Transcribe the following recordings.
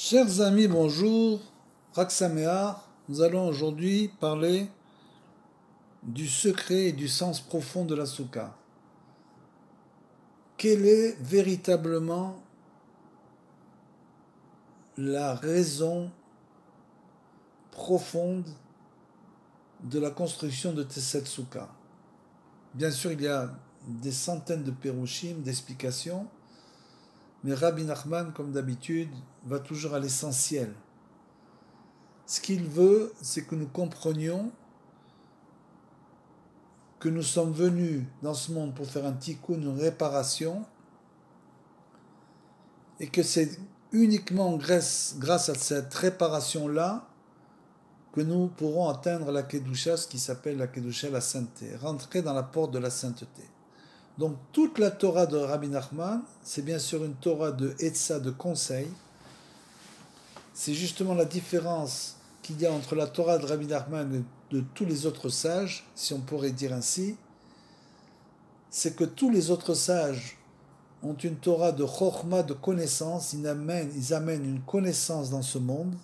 Chers amis, bonjour. Chag Sameach. Nous allons aujourd'hui parler du secret et du sens profond de la soukha. Quelle est véritablement la raison profonde de la construction de cette soukha? Bien sûr, il y a des centaines de pérouchim, d'explications, mais Rabbi Nachman, comme d'habitude, va toujours à l'essentiel. Ce qu'il veut, c'est que nous comprenions que nous sommes venus dans ce monde pour faire un tikkun, une réparation, et que c'est uniquement grâce à cette réparation-là que nous pourrons atteindre la Kedusha, ce qui s'appelle la Kedusha, la sainteté, rentrer dans la porte de la sainteté. Donc toute la Torah de Rabbi Nachman, c'est bien sûr une Torah de Etzah, de conseil. C'est justement la différence qu'il y a entre la Torah de Rabbi Nachman et de tous les autres sages, si on pourrait dire ainsi, c'est que tous les autres sages ont une Torah de Chokhmah, de connaissance, ils amènent une connaissance dans ce monde,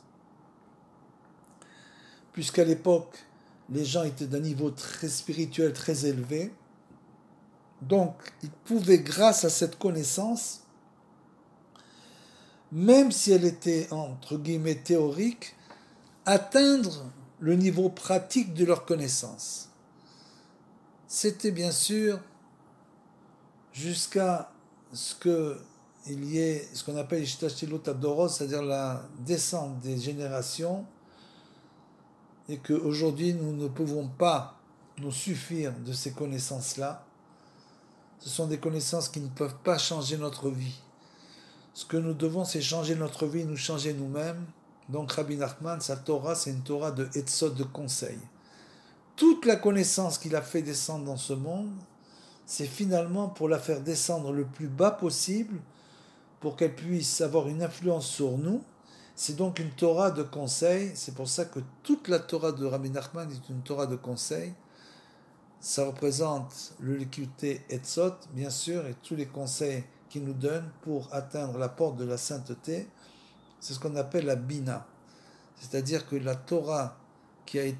puisqu'à l'époque, les gens étaient d'un niveau très spirituel, très élevé, donc ils pouvaient, grâce à cette connaissance, même si elle était entre guillemets théorique, atteindre le niveau pratique de leur connaissance. C'était bien sûr jusqu'à ce qu'il y ait ce qu'on appelle Ishtashtilut Adoros, c'est-à-dire la descente des générations, et qu'aujourd'hui nous ne pouvons pas nous suffire de ces connaissances-là. Ce sont des connaissances qui ne peuvent pas changer notre vie. Ce que nous devons, c'est changer notre vie, nous changer nous-mêmes. Donc Rabbi Nachman, sa Torah, c'est une Torah de Etzot, de conseil. Toute la connaissance qu'il a fait descendre dans ce monde, c'est finalement pour la faire descendre le plus bas possible, pour qu'elle puisse avoir une influence sur nous. C'est donc une Torah de conseil. C'est pour ça que toute la Torah de Rabbi Nachman est une Torah de conseil. Ça représente le Likutei Etzot, bien sûr, et tous les conseils qu'il nous donne pour atteindre la porte de la sainteté. C'est ce qu'on appelle la Bina. C'est-à-dire que la Torah qui est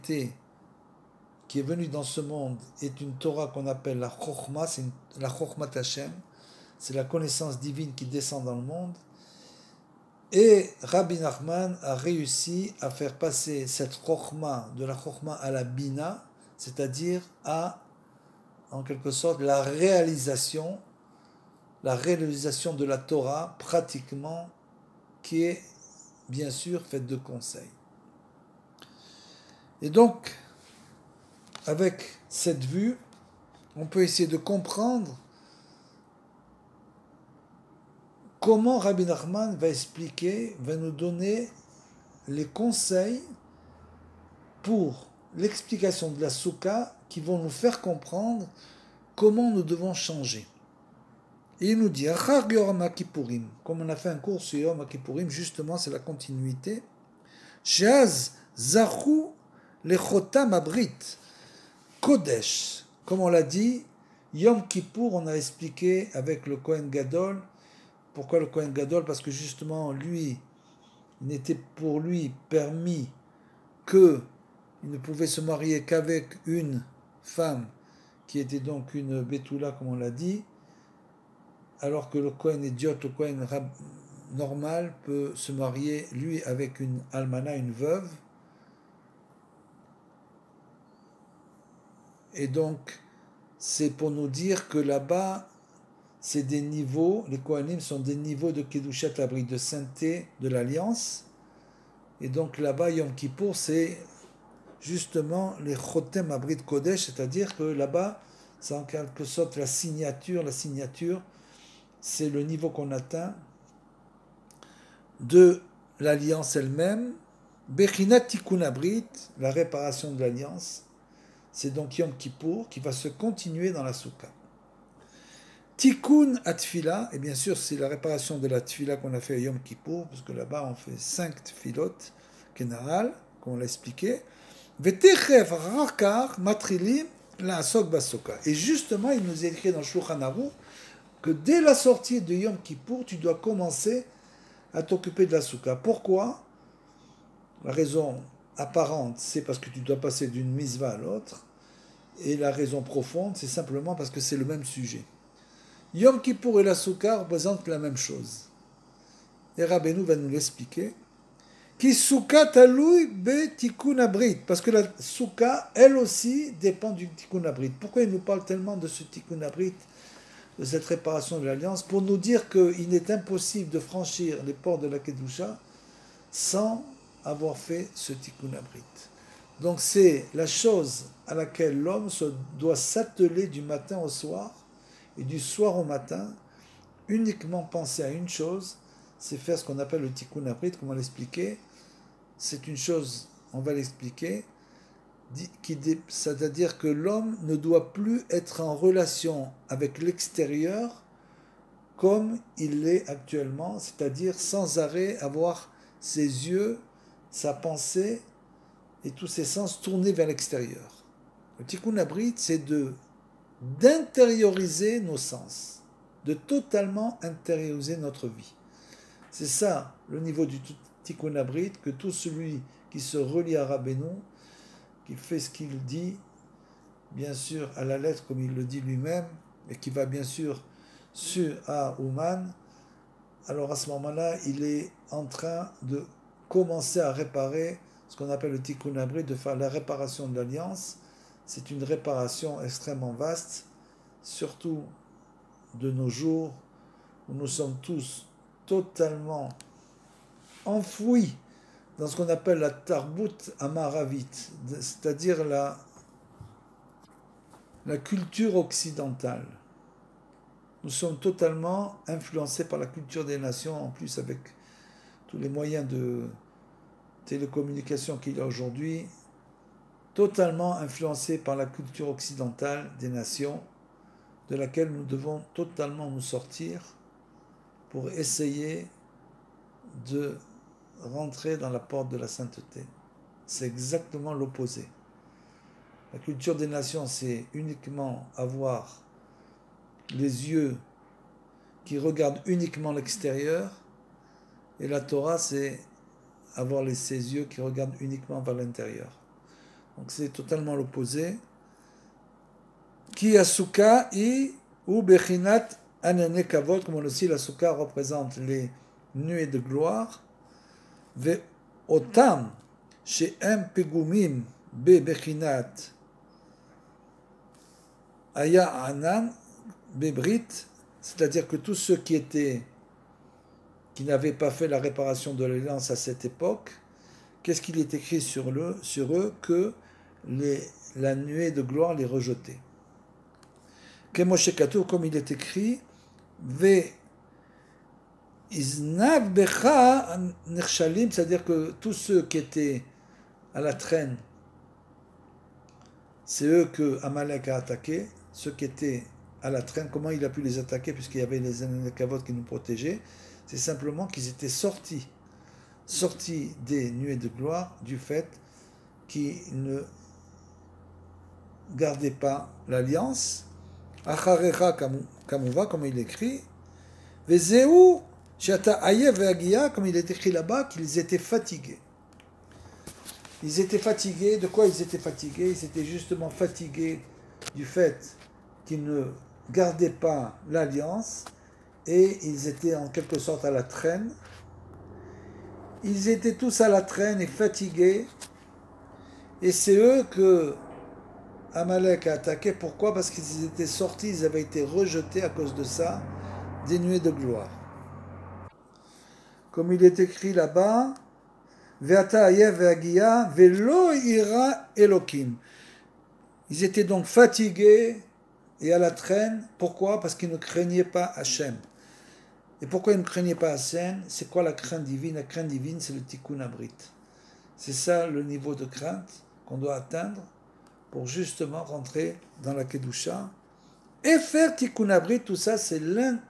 venue dans ce monde est une Torah qu'on appelle la Chokhmah, c'est la Chokhmat Hashem, c'est la connaissance divine qui descend dans le monde. Et Rabbi Nachman a réussi à faire passer cette Chokhmah, de la Chokhmah à la Bina, c'est-à-dire à, en quelque sorte, la réalisation de la Torah, pratiquement, qui est bien sûr faite de conseils. Et donc, avec cette vue, on peut essayer de comprendre comment Rabbi Nachman va nous donner les conseils pour l'explication de la soukha qui vont nous faire comprendre comment nous devons changer. Et il nous dit, comme on a fait un cours sur Yom Kippourim, justement c'est la continuité, Sheaz Zachu Lechotam Abrit Kodesh, comme on l'a dit, Yom Kippour, on a expliqué avec le Kohen Gadol. Pourquoi le Kohen Gadol? Parce que justement, lui, il n'était pour lui permis qu'il ne pouvait se marier qu'avec une femme qui était donc une Betula, comme on l'a dit, alors que le Kohen idiot, le Kohen normal, peut se marier, lui, avec une almana, une veuve. Et donc, c'est pour nous dire que là-bas, c'est des niveaux, les Kohanim sont des niveaux de Kedushat Abrit, de sainteté de l'Alliance. Et donc là-bas, Yom Kippour, c'est justement les Chotem Abrit Kodesh, c'est-à-dire que là-bas, c'est en quelque sorte la signature. La signature, c'est le niveau qu'on atteint de l'Alliance elle-même. Bechinat Tikkun Abrit, la réparation de l'Alliance. C'est donc Yom Kippour qui va se continuer dans la soukha. Tikkun Atfila, et bien sûr c'est la réparation de la Tfila qu'on a fait à Yom Kippour, parce que là-bas on fait 5 Tfilot, Kenaral, comme on l'a expliqué. Vetechev Rakar Matrilim la Asok Basoka. Et justement, il nous est écrit dans Shulchan Aruch que dès la sortie de Yom Kippour, tu dois commencer à t'occuper de la souka. Pourquoi? La raison apparente, c'est parce que tu dois passer d'une misva à l'autre. Et la raison profonde, c'est simplement parce que c'est le même sujet. Yom Kippour et la souka représentent la même chose. Et Rabbeinu va nous l'expliquer. Ki souka taloui be tikkun abrit. Parce que la souka, elle aussi, dépend du tikkun abrit. Pourquoi il nous parle tellement de ce tikkun abrit, de cette réparation de l'alliance? Pour nous dire qu'il est impossible de franchir les portes de la Kedusha sans avoir fait ce tikkun abrit. Donc c'est la chose à laquelle l'homme doit s'atteler du matin au soir et du soir au matin, uniquement penser à une chose, c'est faire ce qu'on appelle le tikkun abrit, comme on l'expliquait. C'est une chose, on va l'expliquer, c'est-à-dire que l'homme ne doit plus être en relation avec l'extérieur comme il l'est actuellement, c'est-à-dire sans arrêt avoir ses yeux, sa pensée et tous ses sens tournés vers l'extérieur. Le tikkun abrit, c'est d'intérioriser nos sens, de totalement intérioriser notre vie. C'est ça le niveau du tikkun abrit, que tout celui qui se relie à Rabbeinu, qui fait ce qu'il dit, bien sûr à la lettre comme il le dit lui-même, et qui va bien sûr sur à Ouman, alors à ce moment-là, il est en train de commencer à réparer ce qu'on appelle le tikkun abrit, de faire la réparation de l'alliance. C'est une réparation extrêmement vaste, surtout de nos jours, où nous sommes tous totalement enfouis dans ce qu'on appelle la tarbut amaravite, c'est-à-dire la culture occidentale. Nous sommes totalement influencés par la culture des nations, en plus avec tous les moyens de télécommunication qu'il y a aujourd'hui, totalement influencés par la culture occidentale des nations, de laquelle nous devons totalement nous sortir pour essayer de rentrer dans la porte de la sainteté. C'est exactement l'opposé. La culture des nations, c'est uniquement avoir les yeux qui regardent uniquement l'extérieur, et la Torah, c'est avoir ses yeux qui regardent uniquement vers l'intérieur. Donc c'est totalement l'opposé. Ki asuka i ou bechinat anane kavod, comme on le sait, la souka représente les nuées de gloire. Ve otam she'em pegumim be bechinat aya anan bebrit, c'est-à-dire que tous ceux qui n'avaient pas fait la réparation de l'alliance à cette époque, qu'est-ce qu'il est écrit sur eux? Que la nuée de gloire les rejetait. Comme il est écrit, Ve iznav becha nechshalim, c'est-à-dire que tous ceux qui étaient à la traîne, c'est eux que Amalek a attaqué, ceux qui étaient à la traîne. Comment il a pu les attaquer puisqu'il y avait les Ananekavot qui nous protégeaient? C'est simplement qu'ils étaient sortis des nuées de gloire du fait qu'ils ne gardaient pas l'alliance. Acharecha kamouva, comme il écrit, Vezeu shata ayev ve'agia, comme il est écrit là-bas, qu'ils étaient fatigués. Ils étaient fatigués. De quoi ils étaient fatigués? Ils étaient justement fatigués du fait qu'ils ne gardaient pas l'alliance et ils étaient en quelque sorte à la traîne. Ils étaient tous à la traîne et fatigués. Et c'est eux que Amalek a attaqué. Pourquoi? Parce qu'ils étaient sortis, ils avaient été rejetés à cause de ça, des nuées de gloire. Comme il est écrit là-bas, Ve'ata ayev ve'agia ve'lo ira Elokim. Ils étaient donc fatigués et à la traîne. Pourquoi? Parce qu'ils ne craignaient pas Hachem. Et pourquoi ils ne craignaient pas Hachem? C'est quoi la crainte divine? La crainte divine, c'est le tikkun abrit. C'est ça le niveau de crainte qu'on doit atteindre pour justement rentrer dans la Kedusha. Et faire tikkun abrit, tout ça, c'est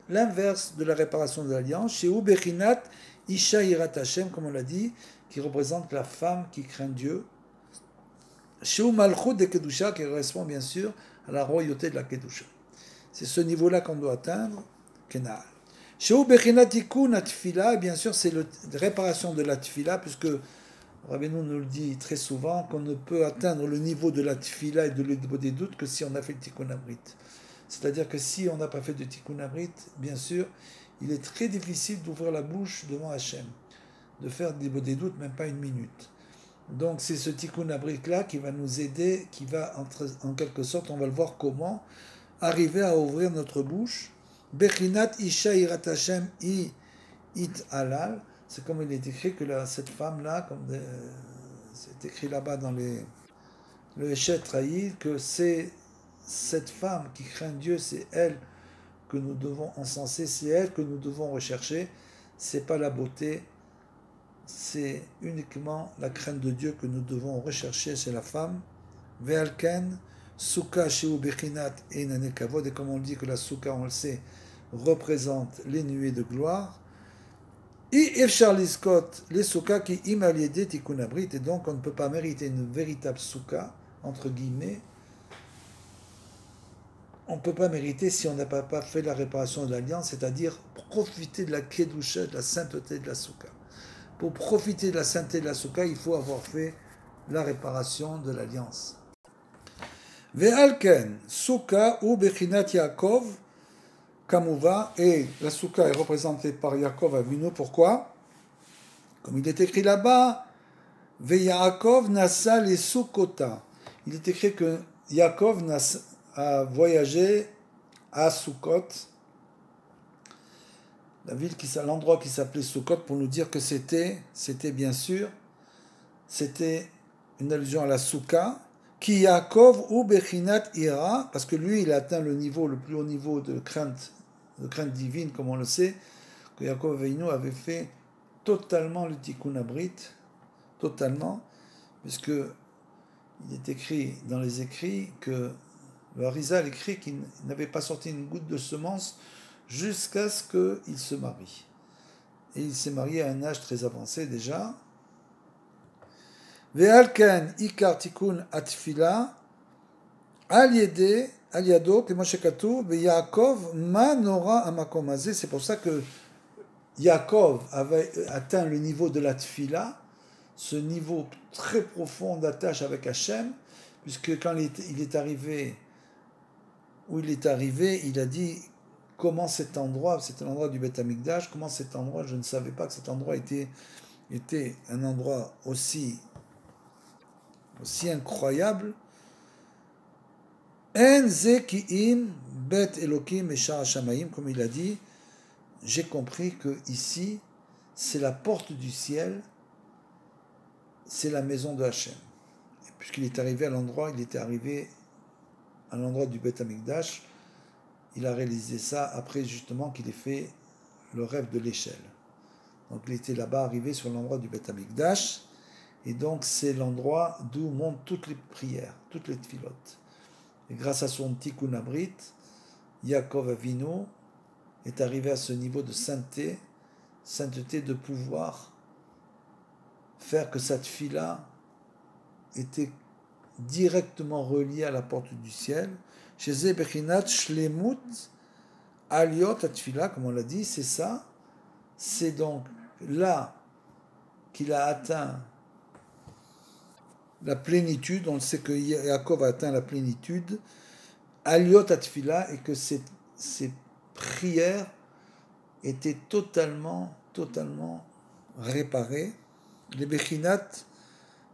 l'inverse de la réparation de l'alliance. Chez Ubechinat, Isha Yirat Hashem, comme on l'a dit, qui représente la femme qui craint Dieu. Chez Malchut de Kedusha, qui correspond bien sûr à la royauté de la Kedusha. C'est ce niveau-là qu'on doit atteindre. Kenal. Sheu Bechinat Tikkun Atfila, bien sûr, c'est la réparation de la tfila, puisque Rabbeinu nous le dit très souvent, qu'on ne peut atteindre le niveau de la tfila et de l'Edbo des doutes que si on a fait le Tikkun Abrit. C'est-à-dire que si on n'a pas fait de Tikkun Abrit, bien sûr, il est très difficile d'ouvrir la bouche devant Hachem, de faire des doutes, même pas une minute. Donc c'est ce Tikkun Abrit là qui va nous aider, qui va en quelque sorte, on va le voir comment, arriver à ouvrir notre bouche. Bechinat Isha Irat Hashem I It Halal, c'est comme il est écrit que cette femme-là, comme c'est écrit là-bas dans le Eshet Raïl, que c'est cette femme qui craint Dieu, c'est elle que nous devons encenser, c'est elle que nous devons rechercher, c'est pas la beauté, c'est uniquement la crainte de Dieu que nous devons rechercher chez la femme. Ve'alken, Souka Sheu Bechinat Einane Kavod, et comme on dit que la Souka, on le sait, représente les nuées de gloire. Et Efshar Liskot, les Souka qui imaliédé Tikkun Abrit, et donc on ne peut pas mériter une véritable Souka, entre guillemets, on ne peut pas mériter si on n'a pas fait la réparation de l'alliance, c'est-à-dire profiter de la Kedusha, de la sainteté de la Souka. Pour profiter de la sainteté de la Souka, il faut avoir fait la réparation de l'alliance. Ve'alken, Souka ou Bechinat Yaakov, Kamouva, et la Souka est représentée par Yaakov Avinu. Pourquoi? Comme il est écrit là-bas, Ve'Yaakov nasa les Soukota. Il est écrit que Yaakov a voyagé à Soukot, l'endroit qui s'appelait Soukot, pour nous dire que c'était bien sûr, c'était une allusion à la Souka, qui Yaakov ou Bechinat Ira, parce que lui, il a atteint le plus haut niveau de crainte divine, comme on le sait, que Yaakov Avinu avait fait totalement le Tikkun Abrit, totalement, puisque il est écrit dans les écrits que le Harizal écrit qu'il n'avait pas sorti une goutte de semence jusqu'à ce qu'il se marie. Et il s'est marié à un âge très avancé déjà. Ve'alken ikar tikkun atfila al yado kemo shekatuv ve'Yaakov ma nora hamakom hazeh. C'est pour ça que Yaakov avait atteint le niveau de la tfila, ce niveau très profond d'attache avec Hachem, puisque quand il est arrivé où il est arrivé, il a dit comment cet endroit, c'était l'endroit du Beth Amikdash, comment cet endroit, je ne savais pas que cet endroit était un endroit aussi incroyable. En zekiim bet Elokim et Shar Hashamayim, comme il a dit, j'ai compris que ici, c'est la porte du ciel, c'est la maison de Hachem. Et puisqu'il est arrivé à l'endroit, à l'endroit du Beth Amikdash, il a réalisé ça après justement qu'il ait fait le rêve de l'échelle. Donc il était là-bas arrivé sur l'endroit du Beth Amikdash, et donc c'est l'endroit d'où montent toutes les prières, toutes les tfilotes. Et grâce à son Tikkun Abrit, Yaakov Avinu est arrivé à ce niveau de sainteté de pouvoir faire que cette tfila était directement reliée à la porte du ciel. Chez Zebechinat Shlemut Aliot Atfila, comme on l'a dit, c'est ça. C'est donc là qu'il a atteint la plénitude. On sait que Yaakov a atteint la plénitude. Aliot Atfila, et que ses prières étaient totalement réparées. Les Bechinat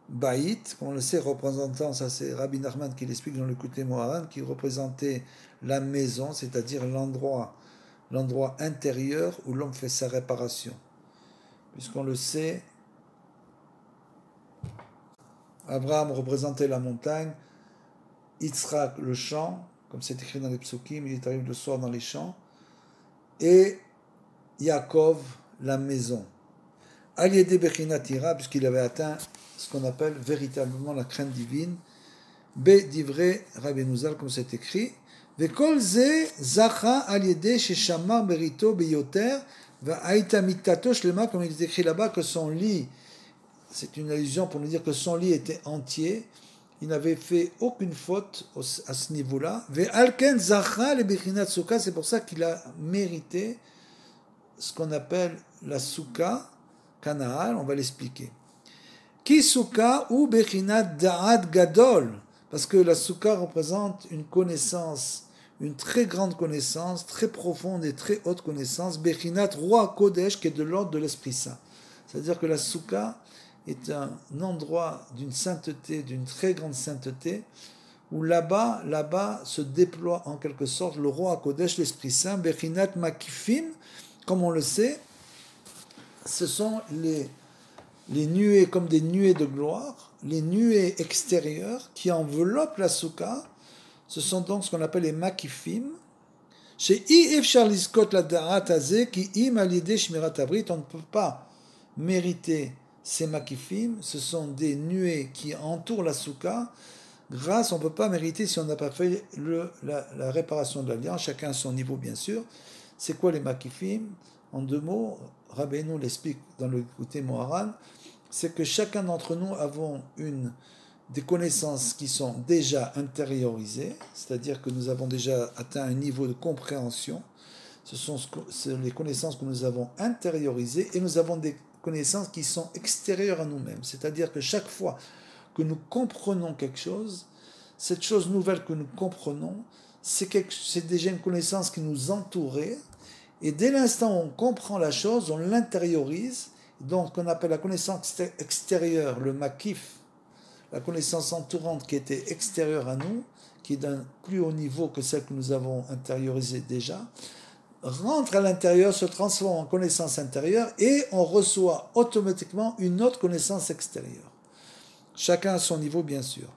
Baït, comme on le sait, représentant, ça c'est Rabbi Nachman qui l'explique dans le Kouté Moharan, qui représentait la maison, c'est-à-dire l'endroit intérieur où l'homme fait sa réparation. Puisqu'on le sait, Abraham représentait la montagne, Yitzhak le champ, comme c'est écrit dans les psukim, il est arrivé le soir dans les champs, et Yaakov la maison. Aliédé Bechinat Ira, puisqu'il avait atteint ce qu'on appelle véritablement la crainte divine, Be divrei Rabbi Nuzal, comme c'est écrit, Vekol ze zacha aliédé sheshamar berito beyoter va'aita mitato shlema, comme il est écrit là-bas que son lit, c'est une allusion pour nous dire que son lit était entier, il n'avait fait aucune faute à ce niveau-là. Ve'alken zacha le bechinat souka, c'est pour ça qu'il a mérité ce qu'on appelle la souka Kanahal, on va l'expliquer. Ki souka ou bechinat da'at gadol, parce que la souka représente une connaissance, une très grande connaissance, très profonde et très haute connaissance, bechinat roi kodesh, qui est de l'ordre de l'Esprit Saint. C'est-à-dire que la souka est un endroit d'une sainteté, d'une très grande sainteté, où là-bas se déploie en quelque sorte le roi Kodesh, l'Esprit Saint, bechinat makifim, comme on le sait, ce sont les nuées comme des nuées de gloire, les nuées extérieures qui enveloppent la souka, ce sont donc ce qu'on appelle les makifim. Chez Ifshar Liskot la Da'at Azeh, qui im alidé Shmirat Abrit, on ne peut pas mériter ces makifim, ce sont des nuées qui entourent la souka. Grâce, on ne peut pas mériter si on n'a pas fait la réparation de l'alliance, chacun à son niveau bien sûr. C'est quoi les makifim? En 2 mots, Rabbeinu l'explique dans le côté Moharan, c'est que chacun d'entre nous avons des connaissances qui sont déjà intériorisées, c'est-à-dire que nous avons déjà atteint un niveau de compréhension. C'est les connaissances que nous avons intériorisées, et nous avons des connaissances qui sont extérieures à nous-mêmes. C'est-à-dire que chaque fois que nous comprenons quelque chose, cette chose nouvelle que nous comprenons, c'est déjà une connaissance qui nous entourait, et dès l'instant où on comprend la chose, on l'intériorise, donc on appelle la connaissance extérieure, le makif, la connaissance entourante qui était extérieure à nous, qui est d'un plus haut niveau que celle que nous avons intériorisée déjà, rentre à l'intérieur, se transforme en connaissance intérieure, et on reçoit automatiquement une autre connaissance extérieure. Chacun à son niveau, bien sûr.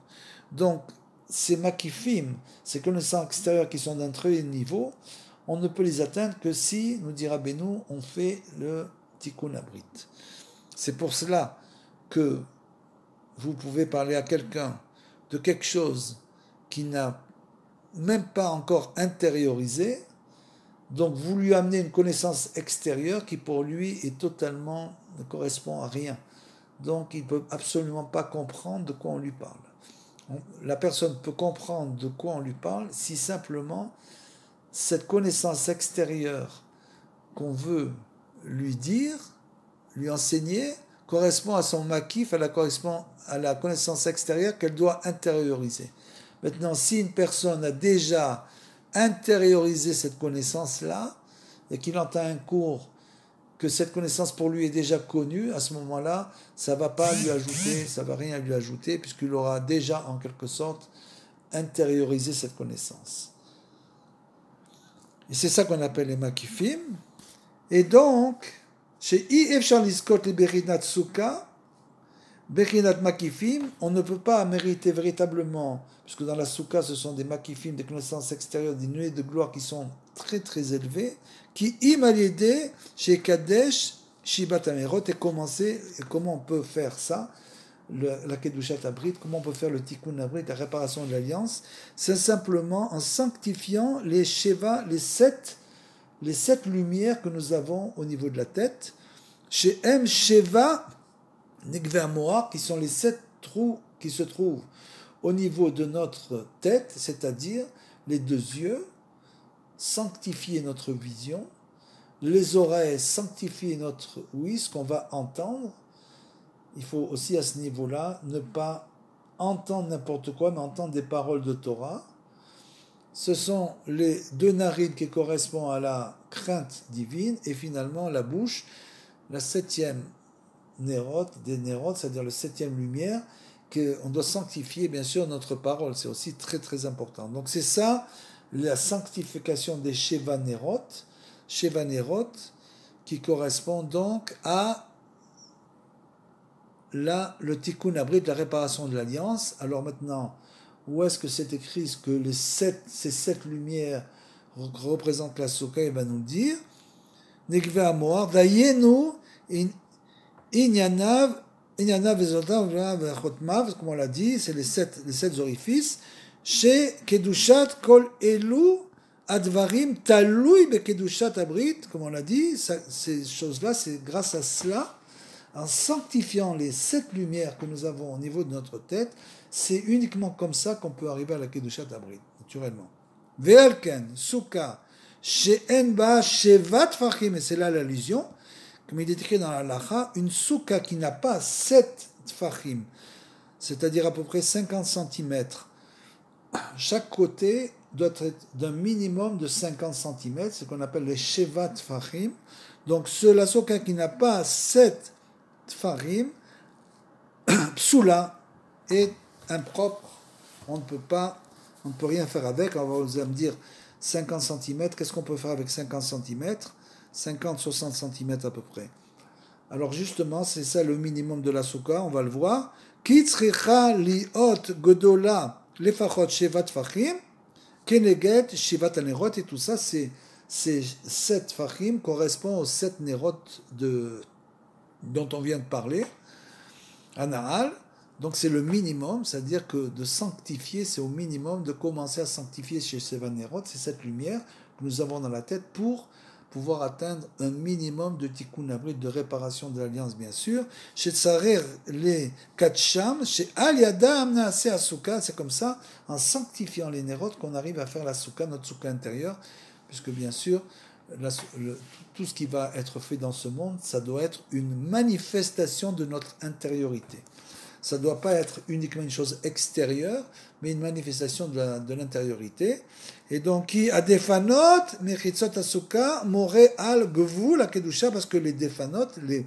Donc, ces makifim, ces connaissances extérieures qui sont d'un très haut niveau, on ne peut les atteindre que si, nous dira Benoît, on fait le tikkun abrit. C'est pour cela que vous pouvez parler à quelqu'un de quelque chose qui n'a même pas encore intériorisé, donc vous lui amenez une connaissance extérieure qui pour lui est totalement, ne correspond à rien. Donc il ne peut absolument pas comprendre de quoi on lui parle. La personne peut comprendre de quoi on lui parle si simplement cette connaissance extérieure qu'on veut lui dire, lui enseigner, correspond à son makif, correspond à la connaissance extérieure qu'elle doit intérioriser. Maintenant, si une personne a déjà intériorisé cette connaissance-là, et qu'il entend un cours que cette connaissance pour lui est déjà connue, à ce moment-là, ça ne va pas lui ajouter, ça ne va rien lui ajouter, puisqu'il aura déjà, en quelque sorte, intériorisé cette connaissance. Et c'est ça qu'on appelle les makifim. Et donc, chez I-Efshar Liskot le Bechinat Souka, Bechinat Makifim, on ne peut pas mériter véritablement, puisque dans la Souka, ce sont des makifim, des connaissances extérieures, des nuées de gloire qui sont très très élevées, qui imalidé chez Kadesh, Shibat Amerot, et comment on peut faire ça, la Kedushat Abrit, comment on peut faire le Tikkun Abrit, la réparation de l'alliance, c'est simplement en sanctifiant les Sheva, les sept lumières que nous avons au niveau de la tête, chez M. Sheva, Negve Amoar, qui sont les 7 trous qui se trouvent au niveau de notre tête, c'est-à-dire les 2 yeux, sanctifier notre vision, les oreilles, sanctifier notre ouïe, ce qu'on va entendre. Il faut aussi à ce niveau-là ne pas entendre n'importe quoi, mais entendre des paroles de Torah. Ce sont les 2 narines qui correspondent à la crainte divine, et finalement la bouche, la 7e nérote, des nérotes, c'est-à-dire la 7e lumière, qu'on doit sanctifier bien sûr notre parole, c'est aussi très très important. Donc c'est ça, la sanctification des Sheva Nerot, qui correspond donc à le Tikkun Abrit, la réparation de l'alliance. Alors maintenant, où est-ce que c'est écrit que ces 7 lumières représentent la Souka? Il va nous le dire. Negve Amoar, Dayenu, Inyanav, comme on l'a dit, c'est les 7 orifices. Chez Kedushat Kol Elu Advarim Talui Be Kedushat Abrit, comme on l'a dit, ces choses-là, c'est grâce à cela, en sanctifiant les 7 lumières que nous avons au niveau de notre tête, c'est uniquement comme ça qu'on peut arriver à la Kedushat Abrit, naturellement. Ve'alken, Souka, She'en ba shevat tfachim, et c'est là l'allusion, comme il est écrit dans la halacha, une souka qui n'a pas 7 tfachim, c'est-à-dire à peu près 50 cm. Chaque côté doit être d'un minimum de 50 cm, ce qu'on appelle les shevat tfachim. Donc la souka qui n'a pas 7 tfachim, psoula, est impropre. On ne peut rien faire avec. On va vous me dire 50 cm, qu'est-ce qu'on peut faire avec 50 cm 50-60 cm à peu près. Alors justement, c'est ça le minimum de la souka, on va le voir. Ki tzricha liot godola lefachot shevat fachim, keneged shivat anerot, et tout ça, ces 7 fachim correspond aux 7 nerot dont on vient de parler, Anaal. Donc c'est le minimum, c'est-à-dire que de sanctifier, c'est au minimum de commencer à sanctifier chez Sevanerot, c'est cette lumière que nous avons dans la tête pour pouvoir atteindre un minimum de tikkun abrit, de réparation de l'alliance bien sûr. Chez Tsarer les Katcham, chez Al Yada Amna Ase Asuka, c'est comme ça, en sanctifiant les Nerot, qu'on arrive à faire la Souka, notre Souka intérieure, puisque bien sûr, tout ce qui va être fait dans ce monde, ça doit être une manifestation de notre intériorité. Ça ne doit pas être uniquement une chose extérieure, mais une manifestation de l'intériorité. Et donc, qui a defanot, mechitzot asuka, more al gvul la kedusha, parce que les defanot, les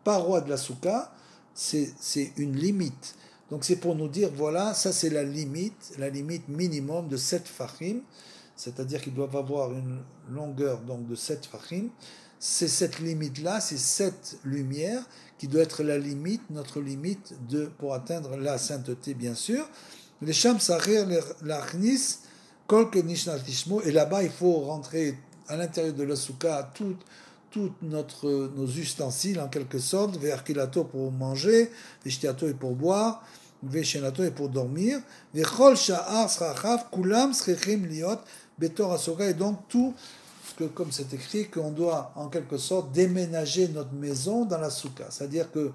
parois de la souka, c'est une limite. Donc, c'est pour nous dire, voilà, ça c'est la limite minimum de 7 fachim, c'est-à-dire qu'ils doivent avoir une longueur donc, de 7 fachim. C'est cette limite-là, c'est cette lumière qui doit être la limite, notre limite pour atteindre la sainteté, bien sûr. Les sham sarir l'achnis kol nishnal tishmo, et là-bas il faut rentrer à l'intérieur de la souka tous nos ustensiles en quelque sorte, ve'arkilato pour manger, ve'shtiato et pour boire, ve'shenato et pour dormir, ve'chol sha'ar srachav kulam srechim liot betor asouka, et donc tout que, comme c'est écrit, qu'on doit en quelque sorte déménager notre maison dans la soukha. C'est-à-dire que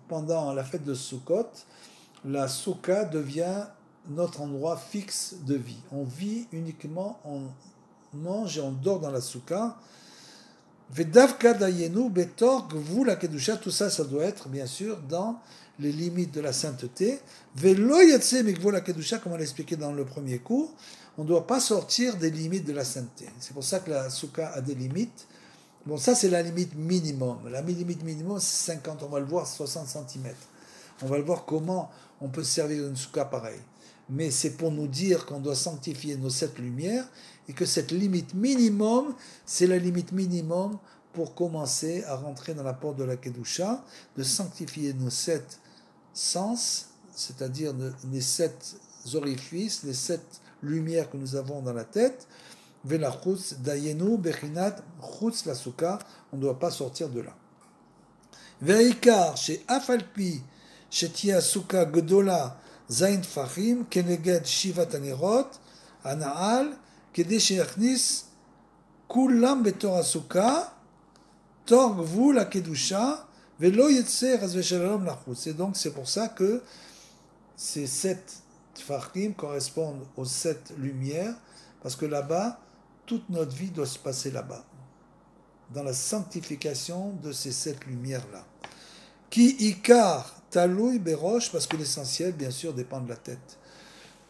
pendant la fête de Sukkot, la soukha devient notre endroit fixe de vie. On vit uniquement, on mange et on dort dans la soukha. Vedavka dayenu betor gvul la kedusha, tout ça, ça doit être bien sûr dans les limites de la sainteté. Velo yatse mikvul la kedusha, comme on l'a expliqué dans le premier cours. On ne doit pas sortir des limites de la sainteté. C'est pour ça que la soukha a des limites. Bon, ça, c'est la limite minimum. La limite minimum, c'est 50, on va le voir, 60 cm. On va le voir comment on peut se servir d'une soukha pareille. Mais c'est pour nous dire qu'on doit sanctifier nos 7 lumières et que cette limite minimum, c'est la limite minimum pour commencer à rentrer dans la porte de la Kedusha, de sanctifier nos 7 sens, c'est-à-dire les 7 orifices, les 7 lumière que nous avons dans la tête, Vela chutz dayenu bechinat chutz la souka, on ne doit pas sortir de là. Veikar chez Afalpi, chez Tia souka gedola zain fachim, keneged shivat anerot, anaal, kede sheyachnis kulam betor souka, tor gvul la kedusha, velo yetze ras veshalom la chutz. Et donc c'est pour ça que ces 7 Tfachim correspondent aux 7 lumières, parce que là-bas, toute notre vie doit se passer là-bas, dans la sanctification de ces 7 lumières-là. Ki ikar taloui berosh, parce que l'essentiel, bien sûr, dépend de la tête.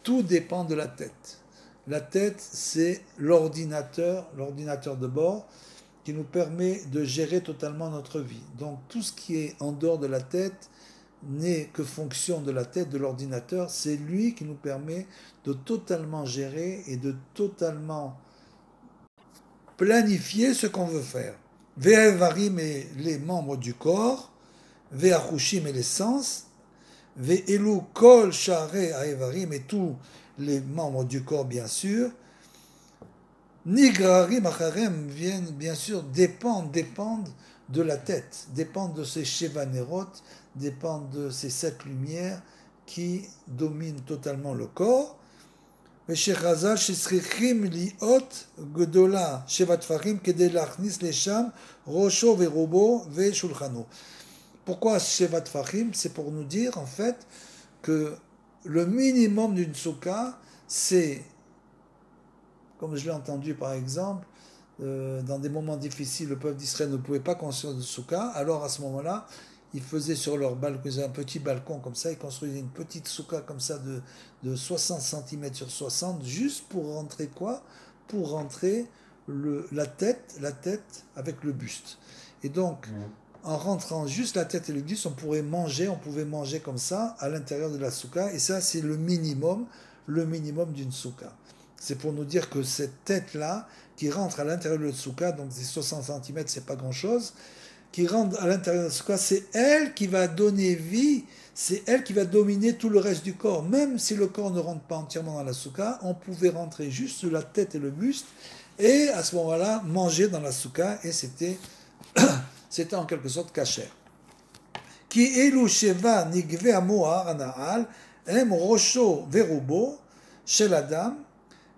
Tout dépend de la tête. La tête, c'est l'ordinateur de bord, qui nous permet de gérer totalement notre vie. Donc tout ce qui est en dehors de la tête n'est que fonction de la tête de l'ordinateur, c'est lui qui nous permet de totalement gérer et de totalement planifier ce qu'on veut faire. Ve'evarim et les membres du corps, ve'achushim et les sens, ve'elu kol sha'arei ha'evarim et tous les membres du corps bien sûr, nigrarim acharem viennent bien sûr dépendent de la tête, dépendent de ces Shevanerot, dépendent de ces 7 lumières qui dominent totalement le corps. ושחז"ל שצריכים להיות גדולה שבע טפחים כדי להכניס לשם ראשו ורובו ושולחנו. Pourquoi שבע טפחים? C'est pour nous dire en fait que le minimum d'une soukha, c'est comme je l'ai entendu par exemple, dans des moments difficiles, le peuple d'Israël ne pouvait pas construire de soukha, alors à ce moment-là, ils faisaient sur leur balcon, ils faisaient un petit balcon comme ça, ils construisaient une petite soukha comme ça de 60 cm sur 60, juste pour rentrer quoi? Pour rentrer la tête avec le buste. Et donc, en rentrant juste la tête et le buste, on pouvait manger comme ça à l'intérieur de la soukha, et ça c'est le minimum d'une soukha. C'est pour nous dire que cette tête-là, qui rentre à l'intérieur de la soukha, donc ces 60 cm, c'est pas grand-chose, qui rentre à l'intérieur de la soukha, c'est elle qui va donner vie, c'est elle qui va dominer tout le reste du corps. Même si le corps ne rentre pas entièrement dans la soukha, on pouvait rentrer juste la tête et le buste, et à ce moment-là, manger dans la soukha, et c'était en quelque sorte kasher. Ki elu sheva nigve amoar ana'al, em rosho verubo, shel adam,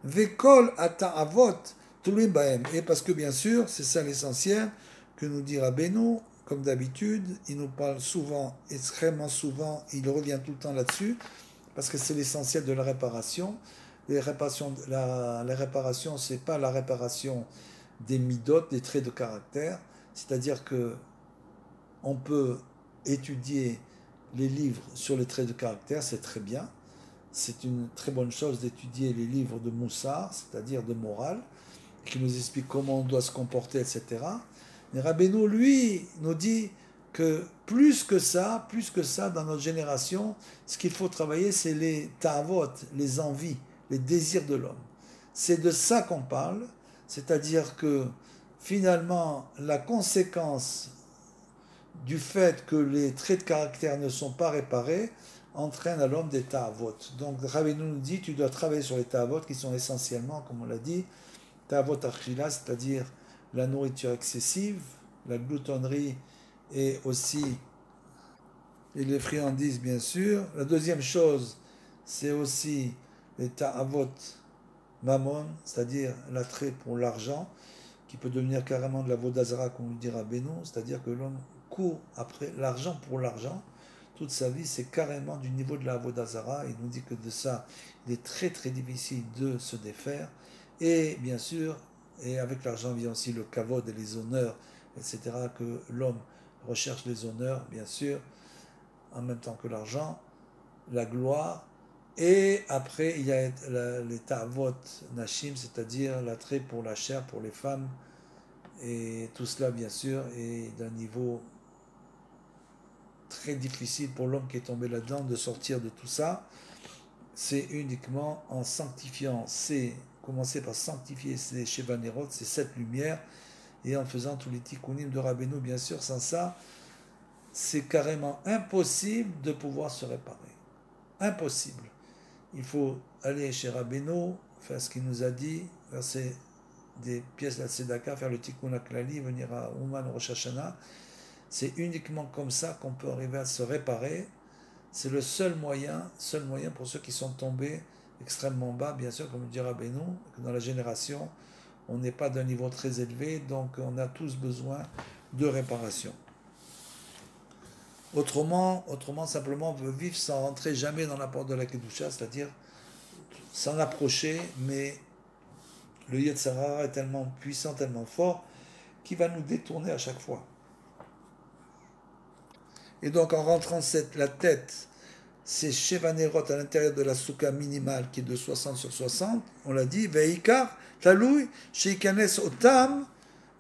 vekol ata'avot tuluim baem. Et parce que bien sûr, c'est ça l'essentiel que nous dit Rabbeinu, comme d'habitude, il nous parle souvent, extrêmement souvent, il revient tout le temps là-dessus, parce que c'est l'essentiel de la réparation. La réparation, c'est pas la réparation des midot, des traits de caractère, c'est-à-dire que on peut étudier les livres sur les traits de caractère, c'est très bien. C'est une très bonne chose d'étudier les livres de Moussar, c'est-à-dire de morale, qui nous expliquent comment on doit se comporter, etc. Mais Rabbeinu, lui, nous dit que plus que ça, dans notre génération, ce qu'il faut travailler, c'est les ta'avot, les envies, les désirs de l'homme. C'est de ça qu'on parle, c'est-à-dire que finalement, la conséquence du fait que les traits de caractère ne sont pas réparés entraîne à l'homme des ta'avot. Donc Rabbeinu nous dit, tu dois travailler sur les ta'avot qui sont essentiellement, comme on l'a dit, ta'avot achila, c'est-à-dire la nourriture excessive, la gloutonnerie et aussi les friandises bien sûr. La deuxième chose, c'est aussi les ta'avot mammon, c'est-à-dire l'attrait pour l'argent, qui peut devenir carrément de la vodazara, comme le dit Rabbeinu, c'est-à-dire que l'homme court après l'argent pour l'argent. Toute sa vie, c'est carrément du niveau de la vodazara. Il nous dit que de ça, il est très très difficile de se défaire. Et bien sûr, et avec l'argent vient aussi le kavod et les honneurs, etc., que l'homme recherche les honneurs, bien sûr, en même temps que l'argent, la gloire. Et après, il y a les ta'avot nashim, c'est-à-dire l'attrait pour la chair, pour les femmes. Et tout cela, bien sûr, est d'un niveau très difficile pour l'homme qui est tombé là-dedans de sortir de tout ça. C'est uniquement en sanctifiant, c'est commencer par sanctifier ces Shevanerot, ces 7 lumières, et en faisant tous les tikkunim de Rabbeinu, bien sûr. Sans ça, c'est carrément impossible de pouvoir se réparer. Impossible. Il faut aller chez Rabbeinu, faire ce qu'il nous a dit, verser des pièces de la Tzedaka, faire le Tikkun HaKlali, venir à Ouman Rosh Hashanah. C'est uniquement comme ça qu'on peut arriver à se réparer. C'est le seul moyen pour ceux qui sont tombés extrêmement bas, bien sûr, comme le dit Rabbeinu, que dans la génération, on n'est pas d'un niveau très élevé, donc on a tous besoin de réparation. Autrement, simplement, on veut vivre sans rentrer jamais dans la porte de la Kedusha, c'est-à-dire sans approcher, mais le Yetzer Hara est tellement puissant, tellement fort, qu'il va nous détourner à chaque fois. Et donc en rentrant la tête, c'est Shevanerot à l'intérieur de la soukha minimale qui est de 60 sur 60, on l'a dit, Veikar, Taloui, Sheikanes Otam,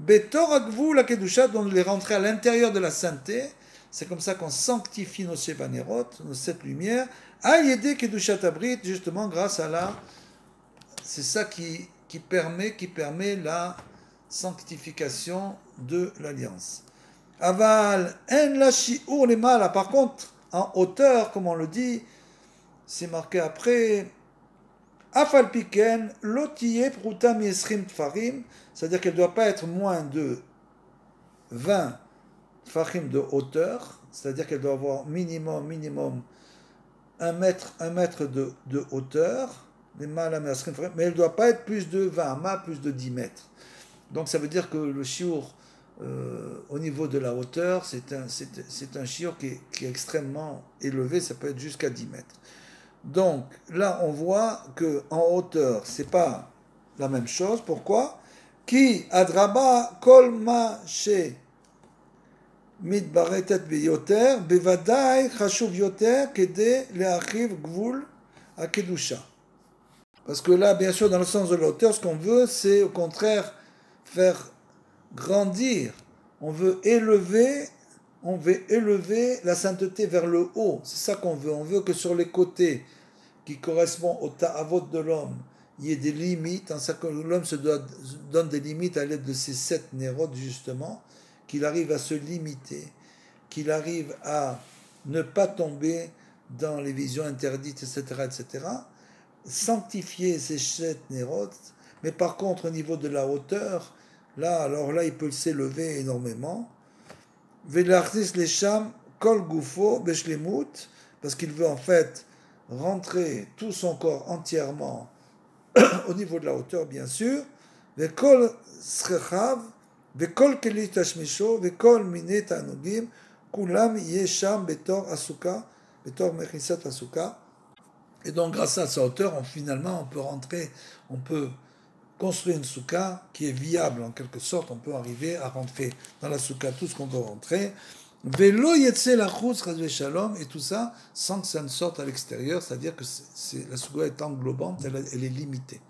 Betor Agvu la Kedusha, dont les rentrer à l'intérieur de la sainteté. C'est comme ça qu'on sanctifie nos Shevanerot, nos 7 lumières, Ayede Kedushat Abrit, justement grâce à la. C'est ça qui permet la sanctification de l'alliance. Aval, en la shi'ur les mâles. Par contre, en hauteur, comme on le dit, c'est marqué après. Afal piken, lotiye prutam yesrim tfarim, c'est-à-dire qu'elle ne doit pas être moins de 20 tfarim de hauteur, c'est-à-dire qu'elle doit avoir minimum 1 mètre de hauteur, mais elle ne doit pas être plus de 20 amas, plus de 10 mètres. Donc ça veut dire que le shiur, au niveau de la hauteur, c'est un shiur qui est extrêmement élevé, ça peut être jusqu'à 10 mètres. Donc là, on voit qu'en hauteur, c'est pas la même chose. Pourquoi? Ki adraba kol ma she מתברטת ביותר, בוודאי חשוב יותר כדי להרחיב גבול הקדושה. Parce que là, bien sûr, dans le sens de l'auteur, ce qu'on veut, c'est au contraire faire grandir. On veut élever la sainteté vers le haut. C'est ça qu'on veut. On veut que sur les côtés, qui correspondent au ta'avot de l'homme, il y ait des limites. En ça que l'homme se donne des limites à l'aide de ces 7 nérodes, justement, qu'il arrive à se limiter, qu'il arrive à ne pas tomber dans les visions interdites, etc., etc., sanctifier ces 7 nérodes, mais par contre, au niveau de la hauteur, là, alors là, il peut s'élever énormément. Velartis les sham kol gufo beshlemut, parce qu'il veut en fait rentrer tout son corps entièrement au niveau de la hauteur, bien sûr. Vekol srechav, vekol keli tashmisho, vekol mine tanugim, kulam yesham betor asuka, betor mechisat asuka. Et donc, grâce à sa hauteur, finalement, on peut rentrer, on peut construire une souka qui est viable en quelque sorte. On peut arriver à rentrer dans la souka tout ce qu'on veut rentrer. Velo yetse lachutz chas shalom, et tout ça sans que ça ne sorte à l'extérieur, c'est-à-dire que la souka est englobante, elle est limitée.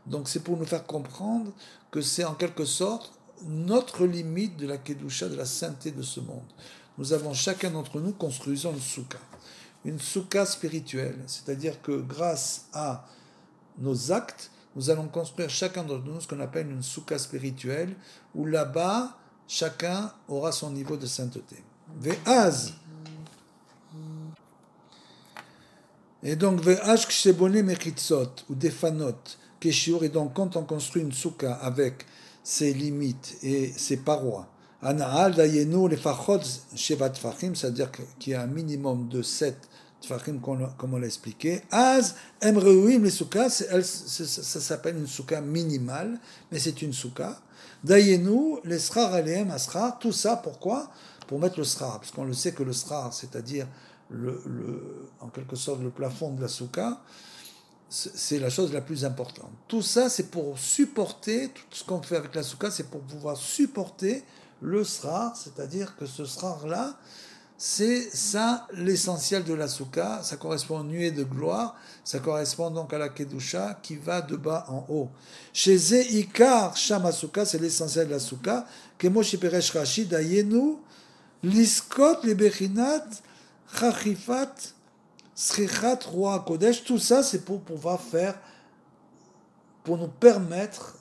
Donc, c'est pour nous faire comprendre que c'est en quelque sorte notre limite de la kedusha, de la sainteté de ce monde. Nous avons chacun d'entre nous construisons une souka spirituelle, c'est-à-dire que grâce à nos actes, nous allons construire chacun d'entre nous ce qu'on appelle une souka spirituelle, où là-bas, chacun aura son niveau de sainteté. Ve'az. Et donc, ve'az kshebone mechitzot, ou defanot, keshiur, et donc quand on construit une souka avec ses limites et ses parois, ana'al dayenu lefachot sheva tfachim, c'est-à-dire qu'il y a un minimum de 7 tfachim, comme on l'a expliqué. Az emreuim les soukas, ça s'appelle une souka minimale, mais c'est une souka. Dayenu les srar aleem asrar, tout ça pourquoi? Pour mettre le srar, parce qu'on le sait que le srar, c'est-à-dire en quelque sorte le plafond de la souka, c'est la chose la plus importante. Tout ça, c'est pour supporter, tout ce qu'on fait avec la souka, c'est pour pouvoir supporter le srar, c'est-à-dire que ce srar-là, c'est ça l'essentiel de la souka, ça correspond aux nuées de gloire, ça correspond donc à la kedusha qui va de bas en haut. Chez Ikar Shama Souka, c'est l'essentiel de la souka, Kemo Shiperesh Rashi, Dayenu, Liskot, Lebechinat, Chachifat, Srichat, Roi Kodesh, tout ça c'est pour pouvoir faire, pour nous permettre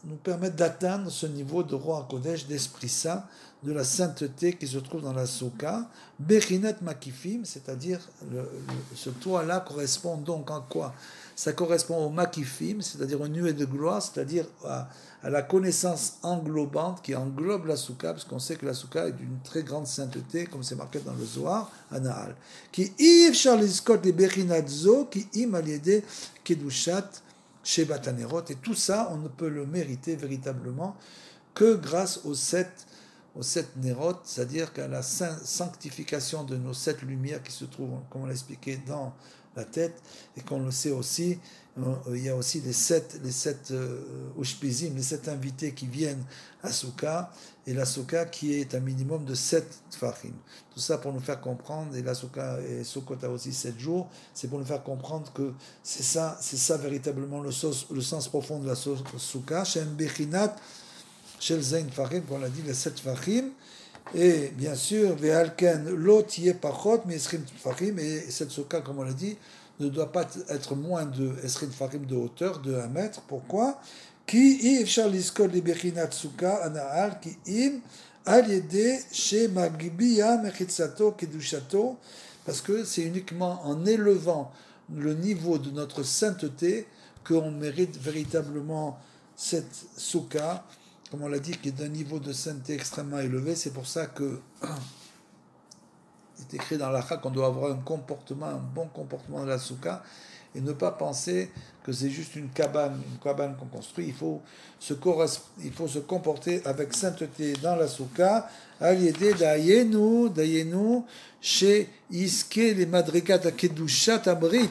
d'atteindre ce niveau de Roi Kodesh, d'Esprit Saint, de la sainteté qui se trouve dans la souka. Bechinat Makifim, c'est-à-dire ce toit-là correspond donc à quoi? Ça correspond au Makifim, c'est-à-dire aux nuées de gloire, c'est-à-dire à la connaissance englobante qui englobe la souka, parce qu'on sait que la souka est d'une très grande sainteté, comme c'est marqué dans le Zohar, à Nahal. Qui ifshar lizkot les bechinat zo, qui im aliede kedushat shevat hanerot, et tout ça, on ne peut le mériter véritablement que grâce aux 7 nérotes, c'est-à-dire qu'à la sanctification de nos 7 lumières qui se trouvent, comme on l'a expliqué, dans la tête, et qu'on le sait aussi, il y a aussi les 7 ushpizim, les 7 invités qui viennent à Souka, et la Souka qui est un minimum de 7 tfachim. Tout ça pour nous faire comprendre, et la Souka et Sukkot a aussi 7 jours, c'est pour nous faire comprendre que c'est ça véritablement le sens profond de la Souka, Shem Bechinat, Shel Zain Fachim, comme on l'a dit, les 7 Fachim, et bien sûr, Ve'alken Lot Yeh Pachot, Esrim Fachim, et cette souka, comme on l'a dit, ne doit pas être moins de Esrim Fachim de hauteur, de 1 mètre. Pourquoi? Ki ifshar liskot li bechinat souka ana'al, ki im al yede she magbiya mechitzato kedushato, parce que c'est uniquement en élevant le niveau de notre sainteté qu'on mérite véritablement cette souka, comme on l'a dit, qui est d'un niveau de sainteté extrêmement élevé. C'est pour ça que il est écrit dans l'Akha qu'on doit avoir un bon comportement de la souka. et ne pas penser que c'est juste une cabane qu'on construit. Il faut se comporter avec sainteté dans la souka. Aliédé dayenu, chez Iske les madrigat akedushat abrit.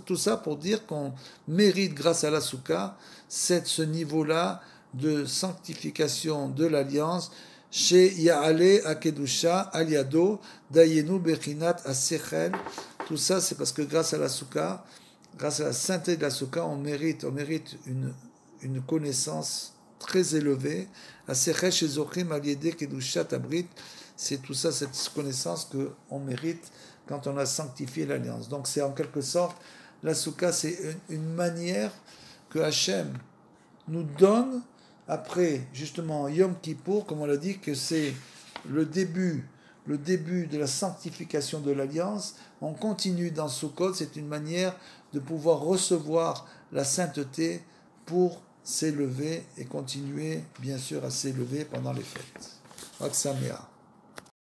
Tout ça pour dire qu'on mérite grâce à la souka ce niveau-là de sanctification de l'alliance. Chez Yaale akedusha aliado dayenu bechinat asechel. Tout ça c'est parce que grâce à la souka, grâce à la sainteté de la souka, on mérite une connaissance très élevée. Asechel chez Zochim aliede kedushat abrit. C'est tout ça, cette connaissance qu'on mérite quand on a sanctifié l'alliance. Donc c'est en quelque sorte, la souka, c'est une manière que Hachem nous donne après, justement, Yom Kippour, comme on l'a dit, que c'est le début de la sanctification de l'alliance. On continue dans Sukkot, c'est une manière de pouvoir recevoir la sainteté pour s'élever et continuer, bien sûr, à s'élever pendant les fêtes. Aksamea.